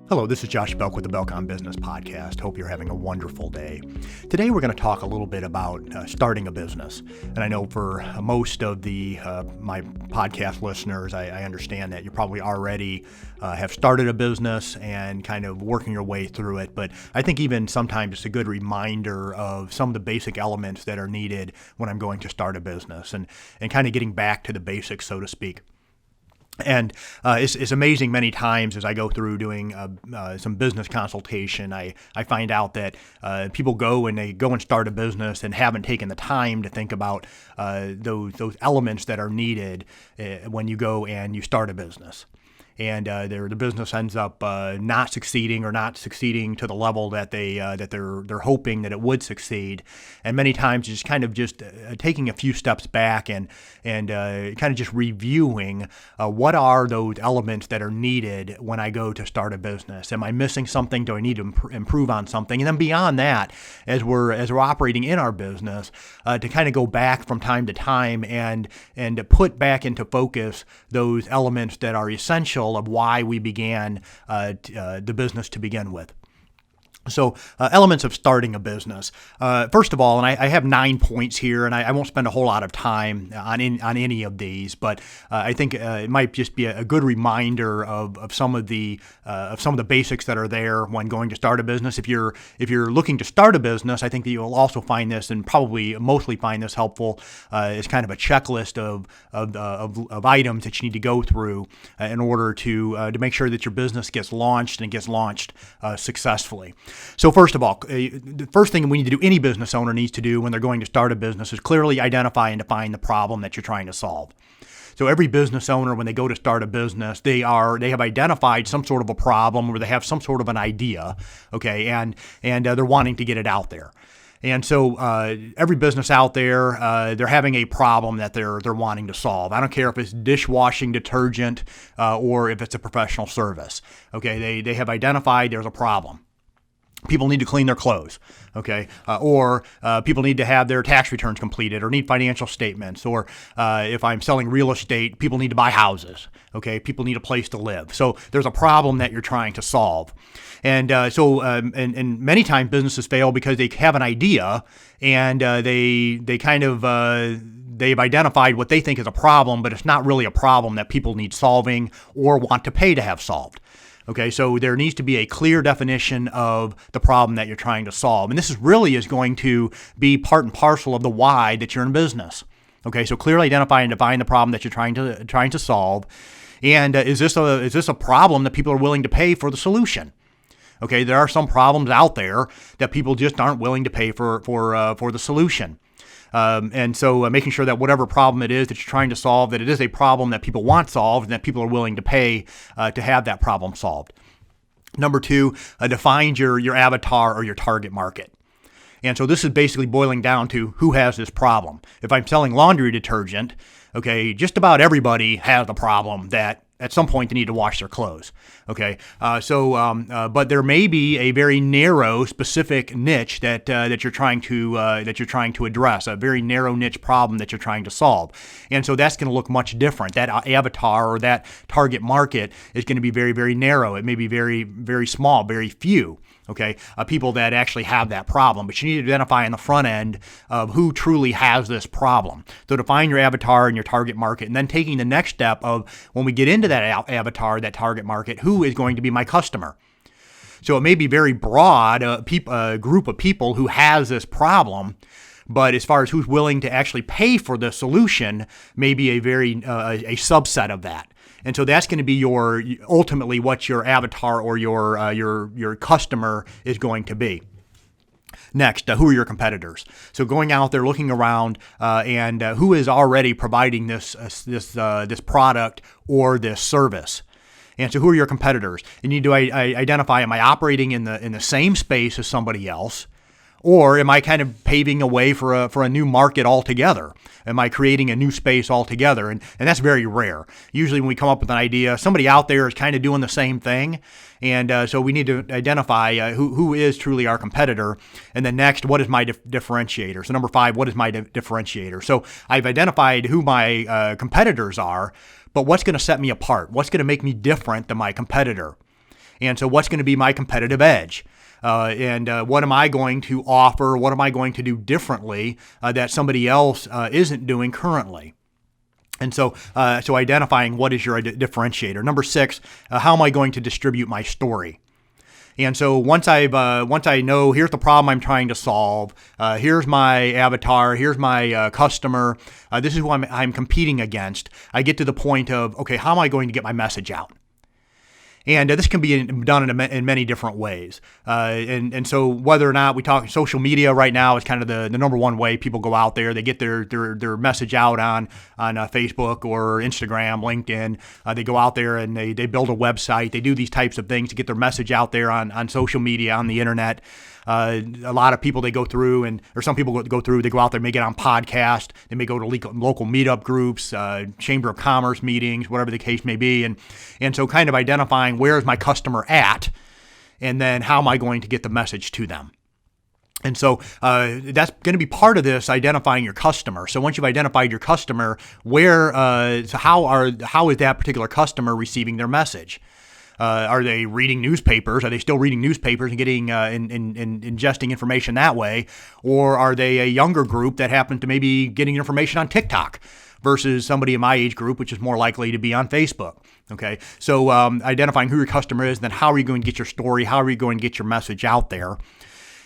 Hello, this is Josh Belk with the Belk on Business podcast. Hope you're having a wonderful day. Today we're going to talk a little bit about starting a business. And I know for most of my podcast listeners, I understand that you probably already have started a business and kind of working your way through it. But I think even sometimes it's a good reminder of some of the basic elements that are needed when I'm going to start a business and kind of getting back to the basics, so to speak. And it's amazing many times as I go through doing some business consultation, I find out that people go and start a business and haven't taken the time to think about those elements that are needed when you go and you start a business. And the business ends up not succeeding to the level that they're hoping that it would succeed. And many times just taking a few steps back and kind of just reviewing what are those elements that are needed when I go to start a business. Am I missing something? Do I need to improve on something? And then beyond that, as we're operating in our business, to kind of go back from time to time and to put back into focus those elements that are essential of why we began the business to begin with. So elements of starting a business. First of all, and I have 9 points here, and I won't spend a whole lot of time on any of these, but I think it might just be a good reminder of some of the basics that are there when going to start a business. If you're looking to start a business, I think that you'll also find this, and probably mostly find this helpful, as kind of a checklist of items that you need to go through in order to make sure that your business gets launched and gets launched successfully. So first of all, the first thing we need to do, any business owner needs to do when they're going to start a business, is clearly identify and define the problem that you're trying to solve. So every business owner, when they go to start a business, they have identified some sort of a problem, or they have some sort of an idea, okay, and they're wanting to get it out there. And so every business out there, they're having a problem that they're wanting to solve. I don't care if it's dishwashing detergent or if it's a professional service. Okay, they have identified there's a problem. People need to clean their clothes, okay? Or people need to have their tax returns completed, or need financial statements. Or if I'm selling real estate, people need to buy houses, okay? People need a place to live. So there's a problem that you're trying to solve. And and many times businesses fail because they have an idea and they've identified what they think is a problem, but it's not really a problem that people need solving or want to pay to have solved. Okay, so there needs to be a clear definition of the problem that you're trying to solve. And this is going to be part and parcel of the why that you're in business. Okay, so clearly identify and define the problem that you're trying to solve. And is this a problem that people are willing to pay for the solution? Okay, there are some problems out there that people just aren't willing to pay for the solution. And so making sure that whatever problem it is that you're trying to solve, that it is a problem that people want solved and that people are willing to pay to have that problem solved. Number 2, define your avatar or your target market. And so this is basically boiling down to who has this problem. If I'm selling laundry detergent, okay, just about everybody has a problem that at some point they need to wash their clothes. Okay, but there may be a very narrow, specific niche that you're trying to address, a very narrow niche problem that you're trying to solve, and so that's going to look much different. That avatar or that target market is going to be very, very narrow. It may be very, very small, very few. Okay, people that actually have that problem, but you need to identify on the front end of who truly has this problem. So define your avatar and your target market, and then taking the next step of when we get into that avatar, that target market, who is going to be my customer? So it may be very broad, a group of people who has this problem, but as far as who's willing to actually pay for the solution, may be a subset of that. And so that's going to be ultimately what your avatar or your customer is going to be. Next, who are your competitors? So going out there, looking around, and who is already providing this product or this service. And so who are your competitors? You need to identify, am I operating in the same space as somebody else? Or am I kind of paving a way for a new market altogether? Am I creating a new space altogether? And that's very rare. Usually when we come up with an idea, somebody out there is kind of doing the same thing. And so we need to identify who is truly our competitor. And then next, what is my differentiator? So number 5, what is my differentiator? So I've identified who my competitors are, but what's going to set me apart? What's going to make me different than my competitor? And so what's going to be my competitive edge? And what am I going to offer? What am I going to do differently that somebody else isn't doing currently? And so identifying what is your differentiator. Number 6, how am I going to distribute my story? And so once I know here's the problem I'm trying to solve, here's my avatar, here's my customer, this is who I'm competing against, I get to the point of, okay, how am I going to get my message out? And this can be done in many different ways. And so whether or not we talk social media right now is kind of the number one way people go out there. They get their message out on Facebook or Instagram, LinkedIn. They go out there and they build a website. They do these types of things to get their message out there on social media, on the internet. A lot of people they go through, or some people go through, they go out there, may get on podcast, they may go to local meetup groups, Chamber of Commerce meetings, whatever the case may be. And so kind of identifying where is my customer at, and then how am I going to get the message to them? And so that's going to be part of this, identifying your customer. So once you've identified your customer, how is that particular customer receiving their message? Are they reading newspapers? Are they still reading newspapers and getting ingesting information that way? Or are they a younger group that happen to maybe getting information on TikTok versus somebody in my age group, which is more likely to be on Facebook? Okay, so identifying who your customer is, then how are you going to get your story? How are you going to get your message out there?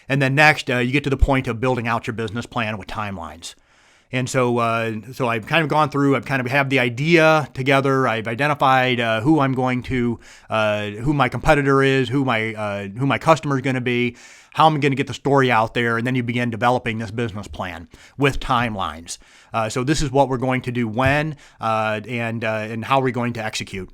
And then next, you get to the point of building out your business plan with timelines. And so I've kind of gone through, I've kind of have the idea together. I've identified who I'm going to, who my competitor is, who my customer is going to be, how I'm going to get the story out there, and then you begin developing this business plan with timelines. So this is what we're going to do when, and how we're going to execute.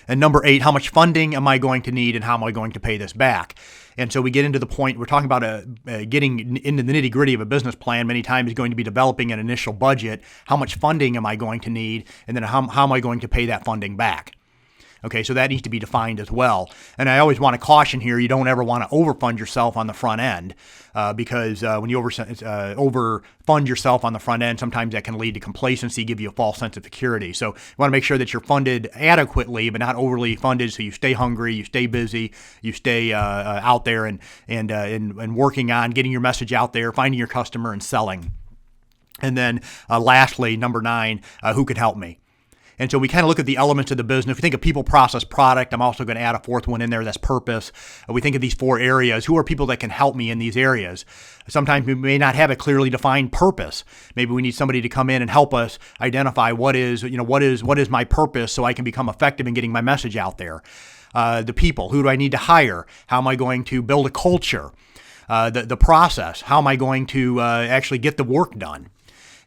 And number 8, how much funding am I going to need, and how am I going to pay this back? And so we get into the point, we're talking about getting into the nitty gritty of a business plan. Many times is going to be developing an initial budget. How much funding am I going to need? And then how am I going to pay that funding back? Okay, so that needs to be defined as well. And I always want to caution here, you don't ever want to overfund yourself on the front end because when you overfund yourself on the front end, sometimes that can lead to complacency, give you a false sense of security. So you want to make sure that you're funded adequately, but not overly funded, so you stay hungry, you stay busy, you stay out there and working on getting your message out there, finding your customer, and selling. And then lastly, number 9, who can help me? And so we kind of look at the elements of the business. If we think of people, process, product, I'm also going to add a 4th one in there, that's purpose. We think of these 4 areas. Who are people that can help me in these areas? Sometimes we may not have a clearly defined purpose. Maybe we need somebody to come in and help us identify what is my purpose, so I can become effective in getting my message out there. The people, who do I need to hire? How am I going to build a culture? The process, how am I going to actually get the work done?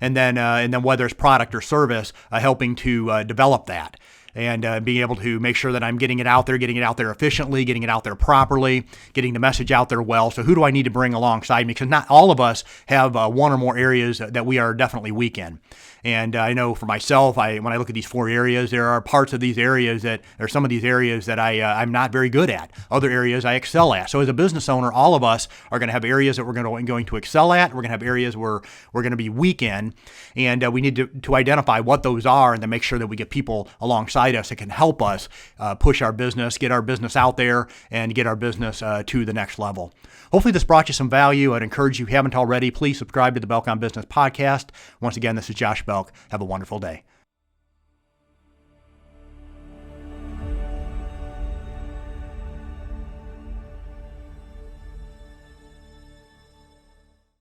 And then whether it's product or service, helping to develop that and being able to make sure that I'm getting it out there efficiently, getting it out there properly, getting the message out there well. So who do I need to bring alongside me? Because not all of us have one or more areas that we are definitely weak in. And I know for myself, when I look at these 4 areas, there are parts of these areas some of these areas that I'm not very good at. Other areas I excel at. So as a business owner, all of us are going to have areas that we're going to excel at. We're going to have areas where we're going to be weak in. And we need to identify what those are and then make sure that we get people alongside us that can help us push our business, get our business out there, and get our business to the next level. Hopefully this brought you some value. I'd encourage you, if you haven't already, please subscribe to the Belk on Business podcast. Once again, this is Josh Belk. Have a wonderful day.